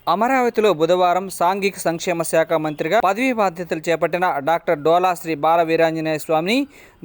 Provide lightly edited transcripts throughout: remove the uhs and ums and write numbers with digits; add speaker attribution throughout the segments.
Speaker 1: అమరావతిలో బుధవారం సాంఘిక సంక్షేమ శాఖ మంత్రిగా పదవీ బాధ్యతలు చేపట్టిన డాక్టర్ డోలా శ్రీ బాల వీరాంజనేయ స్వామిని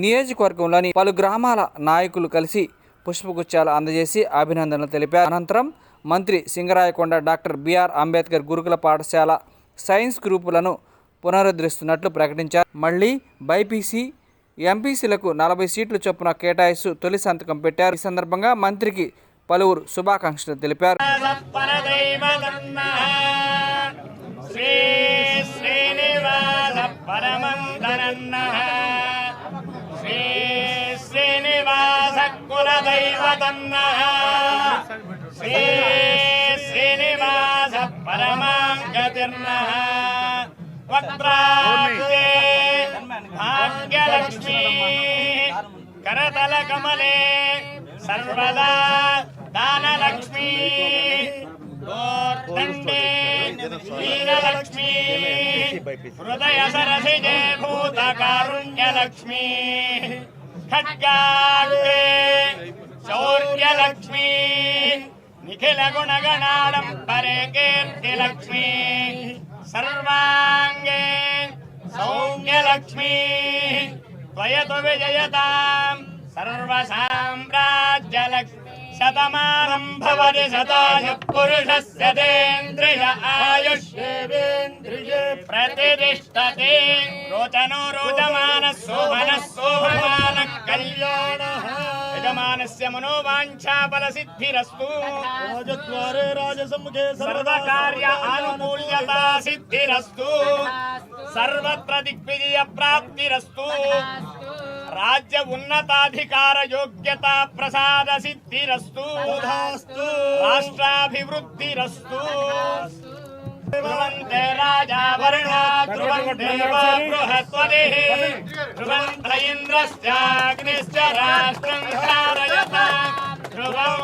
Speaker 1: నియోజకవర్గంలోని పలు గ్రామాల నాయకులు కలిసి పుష్పగుచ్చాలు అందజేసి అభినందనలు తెలిపారు. అనంతరం మంత్రి సింగరాయకొండ డాక్టర్ బిఆర్ అంబేద్కర్ గురుకుల పాఠశాల సైన్స్ గ్రూపులను పునరుద్ధరిస్తున్నట్లు ప్రకటించారు. మళ్లీ బైపీసీ, ఎంపీసీలకు 40 సీట్లు చొప్పున కేటాయిస్తూ తొలి సంతకం పెట్టారు. ఈ సందర్భంగా మంత్రికి పలువురు శుభాకాంక్షలు తెలిపారు.
Speaker 2: భాగ్యలక్ష్మి కరతల కమలే సర్వదా దానలక్ష్మి గోర్దండే వీరలక్ష్మి హృదయ సరసిజే భూతకారుణ్యలక్ష్మి ఖడ్గాగ్రే శౌర్యలక్ష్మి నిఖిల గుణగణాడంబరే కీర్తిలక్ష్మి సర్వాంగే సౌమ్యలక్ష్మి త్వయతు విజయతాం సర్వసామ్రాజ్యలక్ష్మి శతమానం భవతి శతాయ పురుషస్య తేంద్రియ ఆయుష్యేంద్రియే ప్రతిష్టతే రోచనో రోచమాన శోభన శోభమాన కళ్యాణ యజమానస్య మనోవాంఛా బల సిద్ధిరస్తు రాజద్వారే రాజసముఖే సర్వకార్య అనుకూల్యతా సిద్ధిరస్తు సర్వత్ర దిగ్విజయ ప్రాప్తిరస్తు राज्य उन्नताधिकार योग्यता प्रसाद सिद्धिरस्तु राष्ट्राभिवृद्धिरस्तु ध्रुवन्ते राजा वर्णा ध्रुवन्ते बृहस्पतिः ध्रुवन्त इन्द्रश्चाग्निश्च राष्ट्रं धारयता ध्रुवं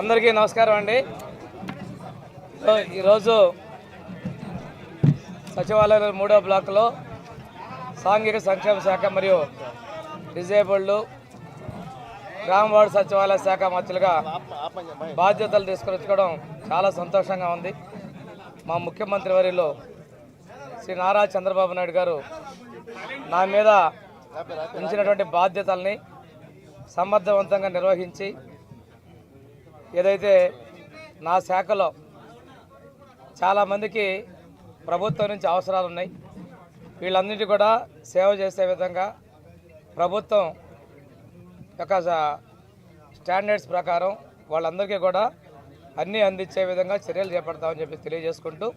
Speaker 3: అందరికీ నమస్కారం అండి. ఈరోజు సచివాలయం 3వ బ్లాక్లో సాంఘిక సంక్షేమ శాఖ మరియు డిజేబుల్డ్ గ్రామ వార్డు సచివాలయ శాఖ మంత్రులుగా బాధ్యతలు తీసుకొచ్చుకోవడం చాలా సంతోషంగా ఉంది. మా ముఖ్యమంత్రి వర్యులు శ్రీ నారా చంద్రబాబు నాయుడు గారు నా మీద ఉంచినటువంటి బాధ్యతల్ని సమర్థవంతంగా నిర్వహించి ఏదైతే నా శాఖలో చాలామందికి ప్రభుత్వం నుంచి అవసరాలు ఉన్నాయి, వీళ్ళన్నిటి కూడా సేవ చేసే విధంగా ప్రభుత్వం యొక్క స్టాండర్డ్స్ ప్రకారం వాళ్ళందరికీ కూడా అన్నీ అందించే విధంగా చర్యలు చేపడతామని చెప్పి తెలియజేసుకుంటూ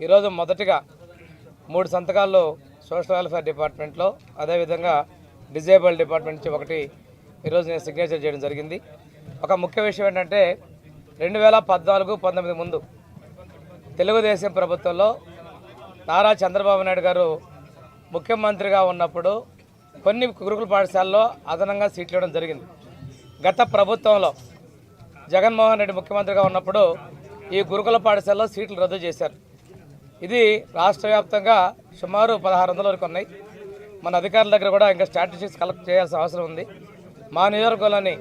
Speaker 3: ఈరోజు మొదటిగా 3 సంతకాలు సోషల్ వెల్ఫేర్ డిపార్ట్మెంట్లో, అదేవిధంగా డిజేబుల్డ్ డిపార్ట్మెంట్ నుంచి ఒకటి ఈరోజు నేను సిగ్నేచర్ చేయడం జరిగింది. ఒక ముఖ్య విషయం ఏంటంటే 2014-19 ముందు తెలుగుదేశం ప్రభుత్వంలో నారా చంద్రబాబు నాయుడు గారు ముఖ్యమంత్రిగా ఉన్నప్పుడు కొన్ని గురుకుల పాఠశాలలో అదనంగా సీట్లు ఇవ్వడం జరిగింది. గత ప్రభుత్వంలో జగన్మోహన్ రెడ్డి ముఖ్యమంత్రిగా ఉన్నప్పుడు ఈ గురుకుల పాఠశాలలో సీట్లు రద్దు చేశారు. ఇది రాష్ట్ర వ్యాప్తంగా సుమారు 1600 వరకు ఉన్నాయి. మన అధికారుల దగ్గర కూడా ఇంకా స్టాటిస్టిక్స్ కలెక్ట్ చేయాల్సిన అవసరం ఉంది. మా నియోజకవర్గంలోని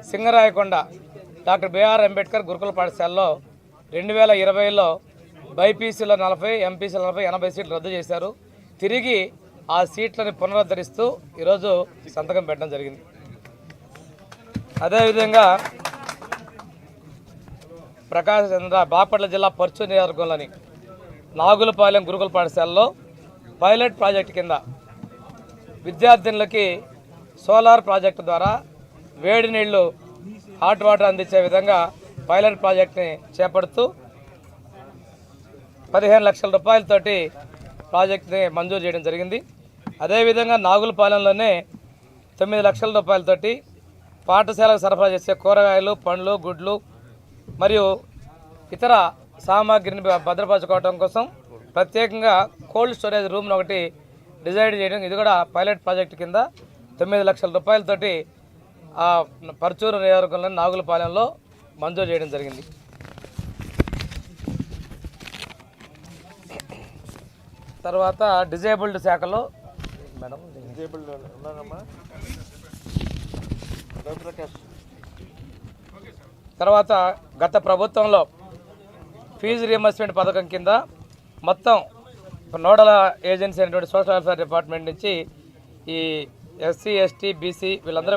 Speaker 3: సింగరాయకొండ డాక్టర్ బిఆర్ అంబేద్కర్ గురుకుల పాఠశాలలో 2020లో బైపీసీలో 40, ఎంపీసీలో 40, 80 సీట్లు రద్దు చేశారు. తిరిగి ఆ సీట్లను పునరుద్ధరిస్తూ ఈరోజు సంతకం పెట్టడం జరిగింది. అదేవిధంగా బాపట్ల జిల్లా పర్చూరు నియోజకవర్గంలోని నాగులపాలెం గురుకుల పాఠశాలలో పైలట్ ప్రాజెక్టు కింద విద్యార్థినులకి సోలార్ ప్రాజెక్టు ద్వారా వేడి నీళ్లు హాట్ వాటర్ అందించే విధంగా పైలట్ ప్రాజెక్ట్ని చేపడుతూ 15 లక్షల రూపాయలతోటి ప్రాజెక్ట్ని మంజూరు చేయడం జరిగింది. అదేవిధంగా నాగులపాలెంలోనే 9 లక్షల రూపాయలతోటి పాఠశాలకు సరఫరా చేసే కూరగాయలు, పండ్లు, గుడ్లు మరియు ఇతర సామాగ్రిని భద్రపరచుకోవడం కోసం ప్రత్యేకంగా కోల్డ్ స్టోరేజ్ రూమ్ను ఒకటి డిజైన్ చేయడం, ఇది కూడా పైలట్ ప్రాజెక్టు కింద 9 లక్షల రూపాయలతోటి పర్చూరు నియోజకవర్గంలోని నాగులపాలెంలో మంజూరు చేయడం జరిగింది. తర్వాత డిజేబుల్డ్ శాఖలో మేడం తర్వాత గత ప్రభుత్వంలో ఫీజు రియంబర్స్మెంట్ పథకం కింద మొత్తం నోడల్ ఏజెన్సీ అయినటువంటి సోషల్ వెల్ఫేర్ డిపార్ట్మెంట్ నుంచి ఈ ఎస్సీ, ఎస్టీ, బీసీ వీళ్ళందరూ